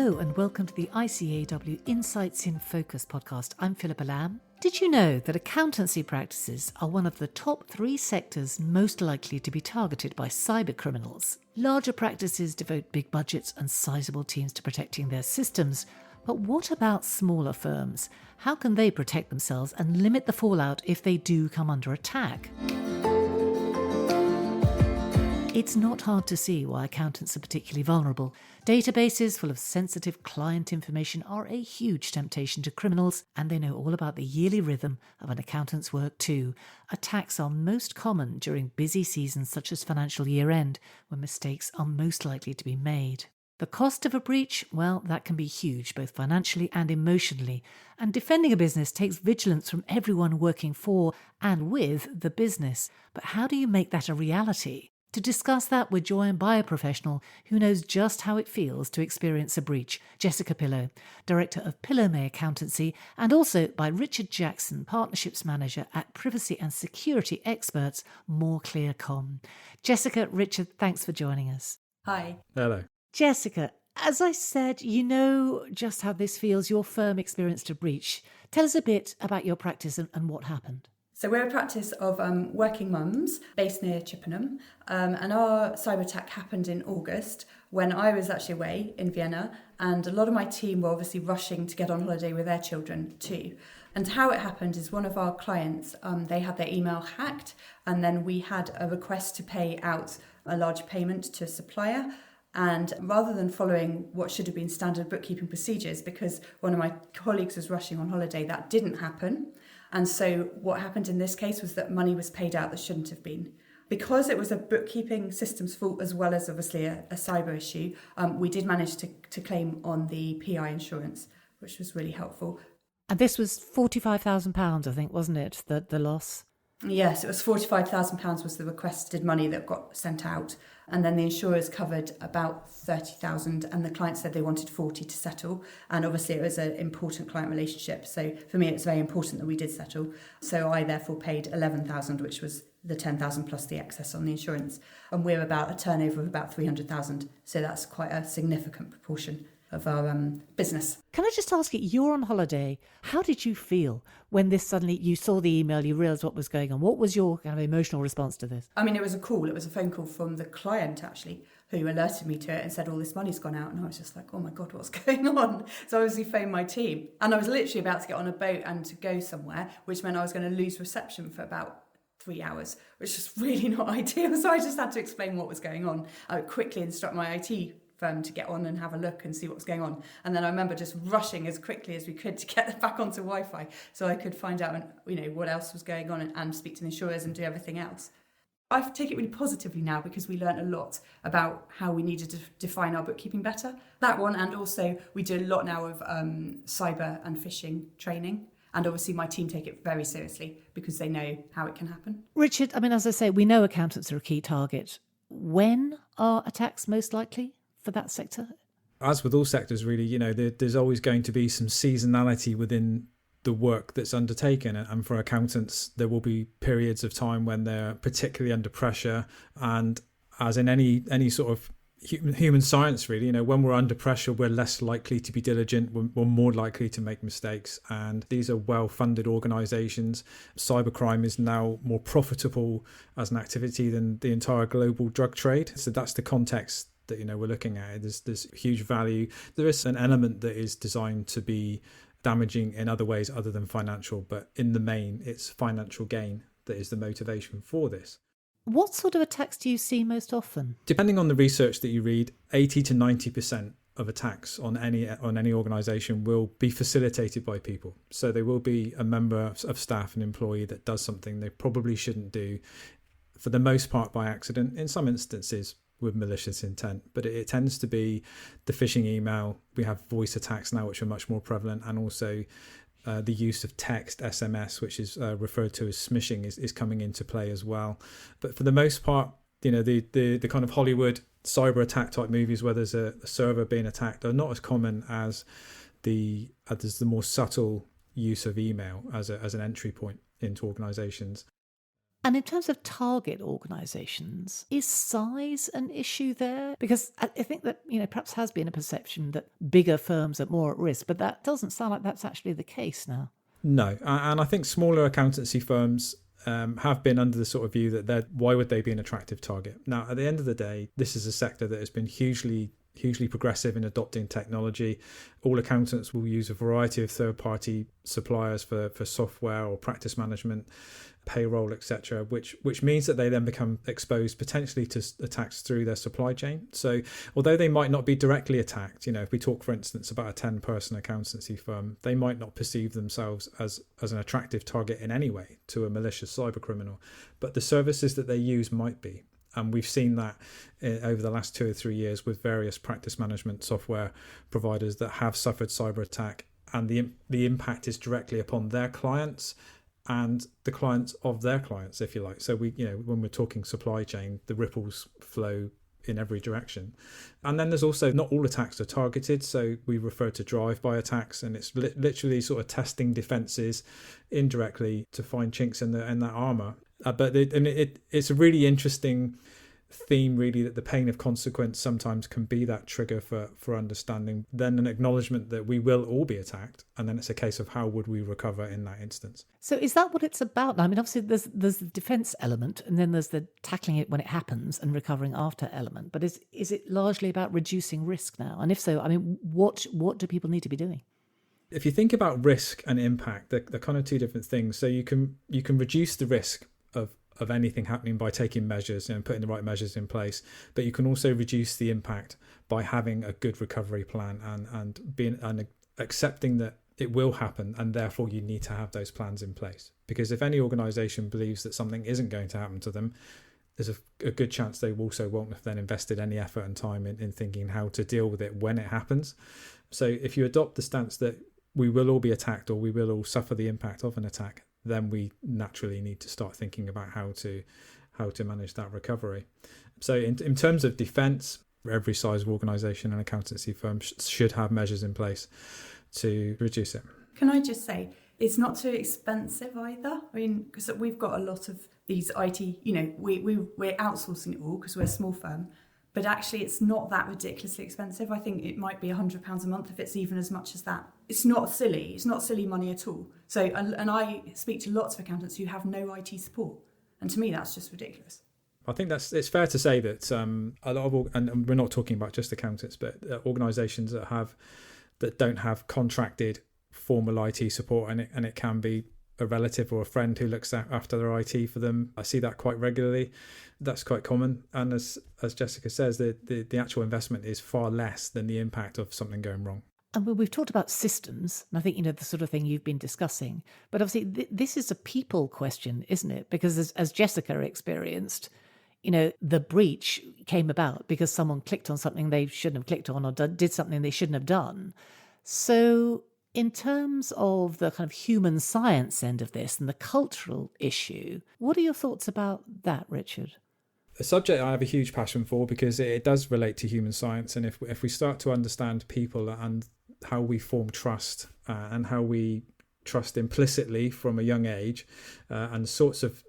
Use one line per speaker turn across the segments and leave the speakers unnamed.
Hello and welcome to the ICAEW Insights In Focus podcast. I'm Philippa Lamb. Did you know that accountancy practices are one of the top 3 sectors most likely to be targeted by cybercriminals? Larger practices devote big budgets and sizable teams to protecting their systems. But what about smaller firms? How can they protect themselves and limit the fallout if they do come under attack? It's not hard to see why accountants are particularly vulnerable. Databases full of sensitive client information are a huge temptation to criminals, and they know all about the yearly rhythm of an accountant's work too. Attacks are most common during busy seasons such as financial year-end, when mistakes are most likely to be made. The cost of a breach, well, that can be huge, both financially and emotionally. And defending a business takes vigilance from everyone working for and with the business. But how do you make that a reality? To discuss that, we're joined by a professional who knows just how it feels to experience a breach, Jessica Pillow, Director of Pillow May Accountancy, and also by Richard Jackson, Partnerships Manager at Privacy and Security Experts, Moore ClearComm. Jessica, Richard, thanks for joining us.
Hi.
Hello.
Jessica, as I said, you know just how this feels. Your firm experienced a breach. Tell us a bit about your practice and what happened.
So we're a practice of working mums based near Chippenham, and our cyber attack happened in August when I was actually away in Vienna, and a lot of my team were obviously rushing to get on holiday with their children too. And how it happened is one of our clients, they had their email hacked, and then we had a request to pay out a large payment to a supplier. And rather than following what should have been standard bookkeeping procedures, because one of my colleagues was rushing on holiday, that didn't happen. And so what happened in this case was that money was paid out that shouldn't have been. Because it was a bookkeeping systems fault as well as obviously a cyber issue, we did manage to claim on the PI insurance, which was really helpful.
And this was £45,000, I think, wasn't it, the loss?
Yes, it was £45,000 was the requested money that got sent out. And then the insurers covered about 30,000 and the client said they wanted 40 to settle. And obviously it was an important client relationship. So for me, it's very important that we did settle. So I therefore paid 11,000, which was the 10,000 plus the excess on the insurance. And we're about a turnover of about 300,000. So that's quite a significant proportion of our business.
Can I just ask you, you're on holiday. How did you feel when this suddenly, you saw the email, you realised what was going on? What was your kind of emotional response to this?
I mean, it was a phone call from the client actually, who alerted me to it and said, all this money's gone out. And I was just like, oh my God, what's going on? So I obviously phoned my team. And I was literally about to get on a boat and to go somewhere, which meant I was going to lose reception for about 3 hours, which is really not ideal. So I just had to explain what was going on. I would quickly instruct my IT firm to get on and have a look and see what was going on. And then I remember just rushing as quickly as we could to get back onto Wi-Fi so I could find out, what else was going on and speak to the insurers and do everything else. I take it really positively now because we learned a lot about how we needed to define our bookkeeping better. That one, and also we do a lot now of cyber and phishing training. And obviously my team take it very seriously because they know how it can happen.
Richard, I mean, as I say, we know accountants are a key target. When are attacks most likely for that sector?
As with all sectors, really, there's always going to be some seasonality within the work that's undertaken. And for accountants, there will be periods of time when they're particularly under pressure. And as in any sort of human science, really, when we're under pressure, we're less likely to be diligent. We're more likely to make mistakes. And these are well-funded organisations. Cybercrime is now more profitable as an activity than the entire global drug trade. So that's the context that we're looking at. There's huge value. There is an element that is designed to be damaging in other ways other than financial, but in the main, it's financial gain that is the motivation for this.
What sort of attacks do you see most often?
Depending on the research that you read, 80 to 90% of attacks on any organisation will be facilitated by people. So there will be a member of staff, an employee that does something they probably shouldn't do, for the most part by accident, in some instances with malicious intent, but it tends to be the phishing email. We have voice attacks now, which are much more prevalent, and also the use of text, SMS, which is referred to as smishing, is coming into play as well. But for the most part, the kind of Hollywood cyber attack type movies where there's a server being attacked are not as common as the more subtle use of email as an entry point into organizations.
And in terms of target organisations, is size an issue there? Because I think that, perhaps has been a perception that bigger firms are more at risk, but that doesn't sound like that's actually the case now.
No, and I think smaller accountancy firms have been under the sort of view that why would they be an attractive target? Now, at the end of the day, this is a sector that has been hugely progressive in adopting technology. All accountants will use a variety of third-party suppliers for software or practice management, payroll, etc., which means that they then become exposed potentially to attacks through their supply chain. So although they might not be directly attacked, if we talk, for instance, about a 10-person accountancy firm, they might not perceive themselves as an attractive target in any way to a malicious cyber criminal, but the services that they use might be. And we've seen that over the last 2 or 3 years with various practice management software providers that have suffered cyber attack, and the impact is directly upon their clients and the clients of their clients, if you like. So when we're talking supply chain, the ripples flow in every direction. And then there's also, not all attacks are targeted, so we refer to drive-by attacks, and it's literally sort of testing defenses indirectly to find chinks in that armor. But it's a really interesting theme, really, that the pain of consequence sometimes can be that trigger for understanding, then an acknowledgement that we will all be attacked, and then it's a case of how would we recover in that instance.
So is that what it's about? I mean, obviously there's the defence element, and then there's the tackling it when it happens and recovering after element, but is it largely about reducing risk now? And if so, I mean, what do people need to be doing?
If you think about risk and impact, they're kind of two different things. So you can reduce the risk of anything happening by taking measures and putting the right measures in place, but you can also reduce the impact by having a good recovery plan and accepting that it will happen, and therefore you need to have those plans in place. Because if any organisation believes that something isn't going to happen to them, there's a good chance they also won't have then invested any effort and time in thinking how to deal with it when it happens. So if you adopt the stance that we will all be attacked, or we will all suffer the impact of an attack, then we naturally need to start thinking about how to manage that recovery. So in terms of defence, every size of organisation and accountancy firm should have measures in place to reduce it.
Can I just say, it's not too expensive either. I mean, because we've got a lot of these IT, we're outsourcing it all because we're a small firm, but actually it's not that ridiculously expensive. I think it might be £100 a month if it's even as much as that. It's not silly money at all. So, and I speak to lots of accountants who have no IT support, and to me that's just ridiculous.
I think it's fair to say that a lot of, and we're not talking about just accountants, but organisations that don't have contracted formal IT support, and it can be a relative or a friend who looks after their IT for them. I see that quite regularly. That's quite common. And as Jessica says, the actual investment is far less than the impact of something going wrong.
And we've talked about systems, and I think, the sort of thing you've been discussing. But obviously, this is a people question, isn't it? Because as Jessica experienced, the breach came about because someone clicked on something they shouldn't have clicked on, or did something they shouldn't have done. So in terms of the kind of human science end of this and the cultural issue, what are your thoughts about that, Richard?
A subject I have a huge passion for because it does relate to human science. And if we start to understand people and how we form trust and how we trust implicitly from a young age, and the sorts of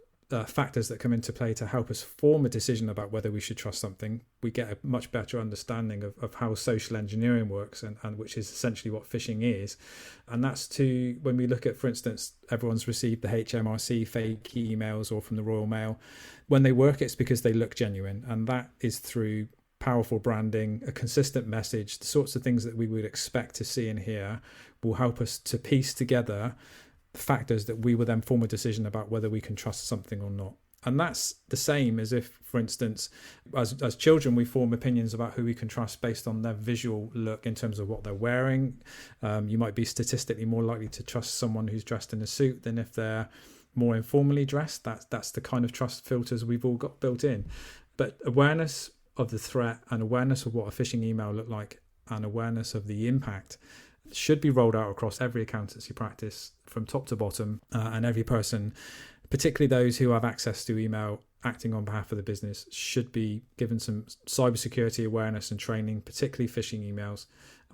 factors that come into play to help us form a decision about whether we should trust something, we get a much better understanding of how social engineering works, and which is essentially what phishing is. And that's when we look at, for instance, everyone's received the HMRC fake emails or from the Royal Mail. When they work, it's because they look genuine, and that is through powerful branding, a consistent message. The sorts of things that we would expect to see and hear will help us to piece together factors that we will then form a decision about whether we can trust something or not. And that's the same as if, for instance, as children, we form opinions about who we can trust based on their visual look in terms of what they're wearing. You might be statistically more likely to trust someone who's dressed in a suit than if they're more informally dressed. That's the kind of trust filters we've all got built in. But awareness of the threat and awareness of what a phishing email looked like and awareness of the impact should be rolled out across every accountancy practice from top to bottom, and every person, particularly those who have access to email acting on behalf of the business, should be given some cybersecurity awareness and training, particularly phishing emails,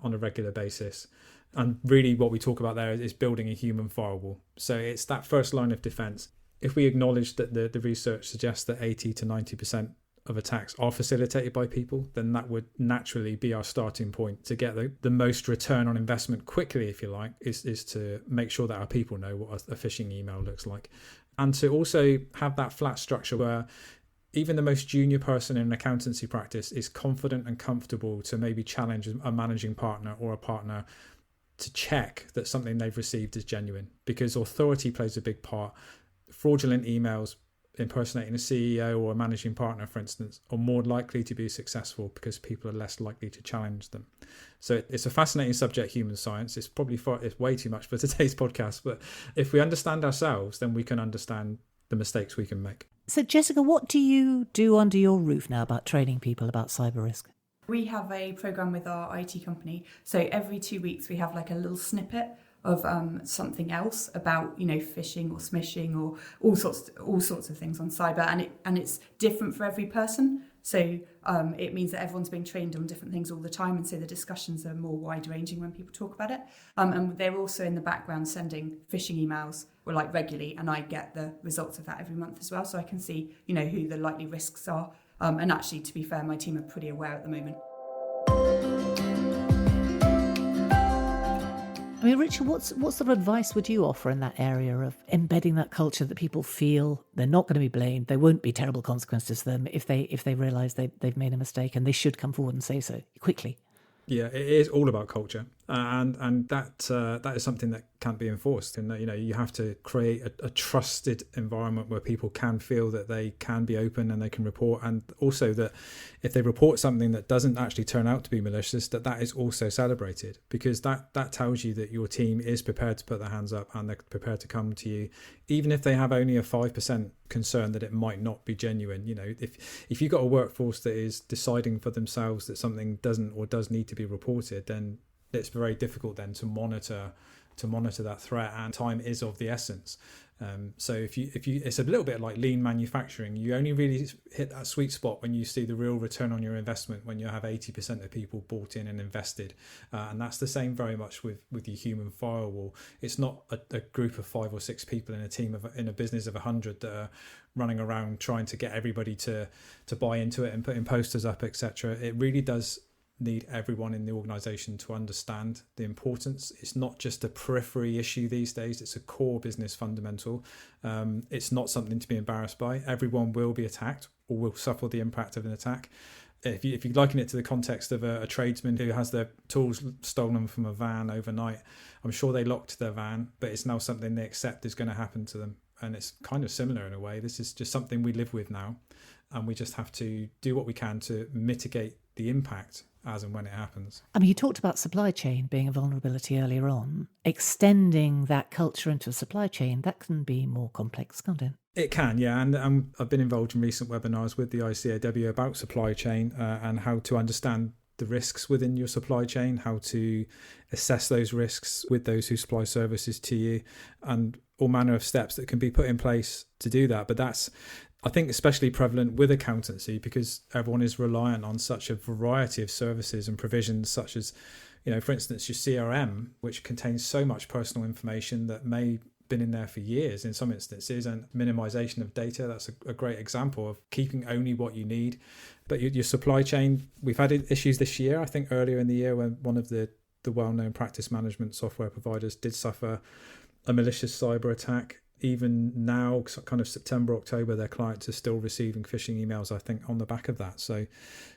on a regular basis. And really what we talk about there is building a human firewall. So it's that first line of defense. if we acknowledge that the research suggests that 80 to 90% of attacks are facilitated by people, then that would naturally be our starting point to get the most return on investment quickly, if you like, is to make sure that our people know what a phishing email looks like. And to also have that flat structure where even the most junior person in an accountancy practice is confident and comfortable to maybe challenge a managing partner or a partner to check that something they've received is genuine, because authority plays a big part. Fraudulent emails impersonating a CEO or a managing partner, for instance, are more likely to be successful because people are less likely to challenge them. So it's a fascinating subject, human science. It's probably it's way too much for today's podcast, but if we understand ourselves, then we can understand the mistakes we can make.
So Jessica, what do you do under your roof now about training people about cyber risk?
We have a program with our IT company. So every 2 weeks we have like a little snippet of something else about, phishing or smishing or all sorts of things on cyber, and it's different for every person. So it means that everyone's being trained on different things all the time, and so the discussions are more wide-ranging when people talk about it. And they're also in the background sending phishing emails regularly, and I get the results of that every month as well, so I can see who the likely risks are. And actually, to be fair, my team are pretty aware at the moment.
I mean, Richard, what sort of advice would you offer in that area of embedding that culture that people feel they're not going to be blamed, there won't be terrible consequences to them if they realise they've made a mistake, and they should come forward and say so quickly?
Yeah, it is all about culture, and that is something that can't be enforced. And you have to create a trusted environment where people can feel that they can be open and they can report, and also that if they report something that doesn't actually turn out to be malicious, that is also celebrated, because that tells you that your team is prepared to put their hands up and they're prepared to come to you, even if they have only a 5% concern that it might not be genuine. If you've got a workforce that is deciding for themselves that something doesn't or does need to be reported, then it's very difficult then to monitor that threat, and time is of the essence. So if you it's a little bit like lean manufacturing. You only really hit that sweet spot when you see the real return on your investment, when you have 80% of people bought in and invested, and that's the same very much with your human firewall. It's not a group of 5 or 6 people in a team in a business of 100 that are running around trying to get everybody to buy into it and putting posters up, etc. It really does need everyone in the organisation to understand the importance. It's not just a periphery issue these days, it's a core business fundamental. It's not something to be embarrassed by. Everyone will be attacked or will suffer the impact of an attack. If you liken it to the context of a tradesman who has their tools stolen from a van overnight, I'm sure they locked their van, but it's now something they accept is going to happen to them. And it's kind of similar in a way. This is just something we live with now, and we just have to do what we can to mitigate the impact as and when it happens.
I mean, you talked about supply chain being a vulnerability earlier on. Extending that culture into a supply chain, that can be more complex, can't it?
It can, yeah. And I've been involved in recent webinars with the ICAEW about supply chain and how to understand the risks within your supply chain, how to assess those risks with those who supply services to you, and all manner of steps that can be put in place to do that. But that's, I think, especially prevalent with accountancy, because everyone is reliant on such a variety of services and provisions, such as, for instance, your CRM, which contains so much personal information that may have been in there for years in some instances, and minimization of data. That's a great example of keeping only what you need. But your supply chain, we've had issues this year, I think earlier in the year, when one of the well-known practice management software providers did suffer a malicious cyber attack. Even now, kind of September, October, their clients are still receiving phishing emails, I think, on the back of that. So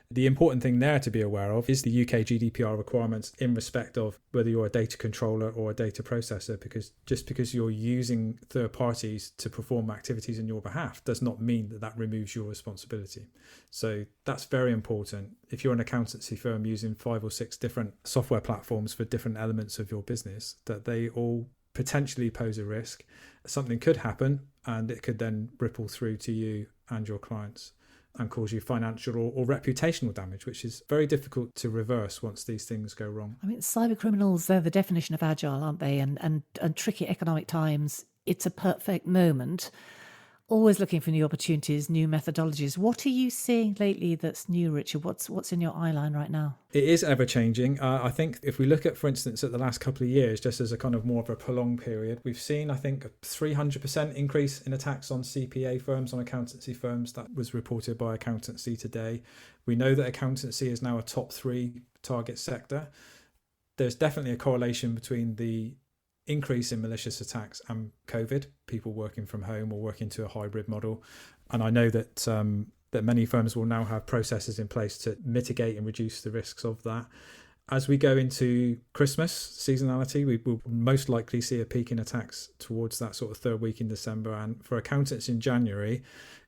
the important thing there to be aware of is the UK GDPR requirements in respect of whether you're a data controller or a data processor, because just because you're using third parties to perform activities on your behalf does not mean that removes your responsibility. So that's very important. If you're an accountancy firm using 5 or 6 different software platforms for different elements of your business, that they all potentially pose a risk. Something could happen, and it could then ripple through to you and your clients and cause you financial or reputational damage, which is very difficult to reverse once these things go wrong.
I mean, cyber criminals, they're the definition of agile, aren't they? And tricky economic times, it's a perfect moment. Always looking for new opportunities, new methodologies. What are you seeing lately that's new, Richard? What's in your eye line right now?
It is ever changing. I think if we look at, for instance, at the last couple of years, just as a kind of more of a prolonged period, we've seen, I think, a 300% increase in attacks on CPA firms, on accountancy firms. That was reported by Accountancy today. We know that accountancy is now a top 3 target sector. There's definitely a correlation between the increase in malicious attacks and COVID, people working from home or working to a hybrid model. And I know that that many firms will now have processes in place to mitigate and reduce the risks of that. As we go into Christmas seasonality, we will most likely see a peak in attacks towards that sort of third week in December. And for accountants in January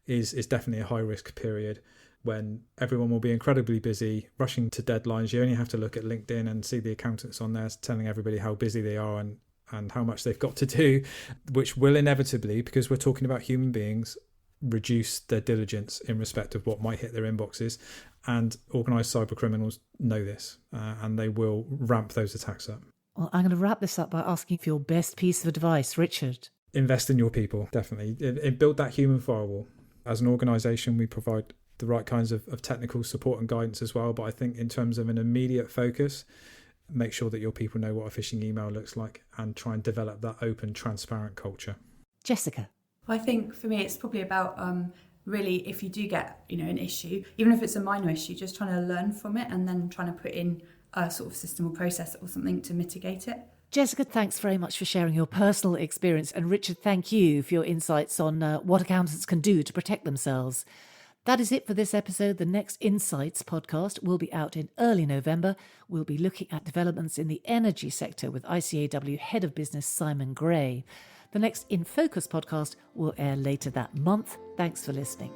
is definitely a high risk period when everyone will be incredibly busy, rushing to deadlines. You only have to look at LinkedIn and see the accountants on there telling everybody how busy they are and how much they've got to do, which will inevitably, because we're talking about human beings, reduce their diligence in respect of what might hit their inboxes. And organised cyber criminals know this, and they will ramp those attacks up.
Well, I'm going to wrap this up by asking for your best piece of advice, Richard.
Invest in your people, definitely. Build that human firewall. As an organisation, we provide the right kinds of technical support and guidance as well. But I think in terms of an immediate focus, make sure that your people know what a phishing email looks like and try and develop that open, transparent culture.
Jessica.
I think for me, it's probably about really, if you do get, an issue, even if it's a minor issue, just trying to learn from it and then trying to put in a sort of system or process or something to mitigate it.
Jessica, thanks very much for sharing your personal experience. And Richard, thank you for your insights on what accountants can do to protect themselves. That is it for this episode. The next Insights podcast will be out in early November. We'll be looking at developments in the energy sector with ICAEW Head of Business Simon Gray. The next In Focus podcast will air later that month. Thanks for listening.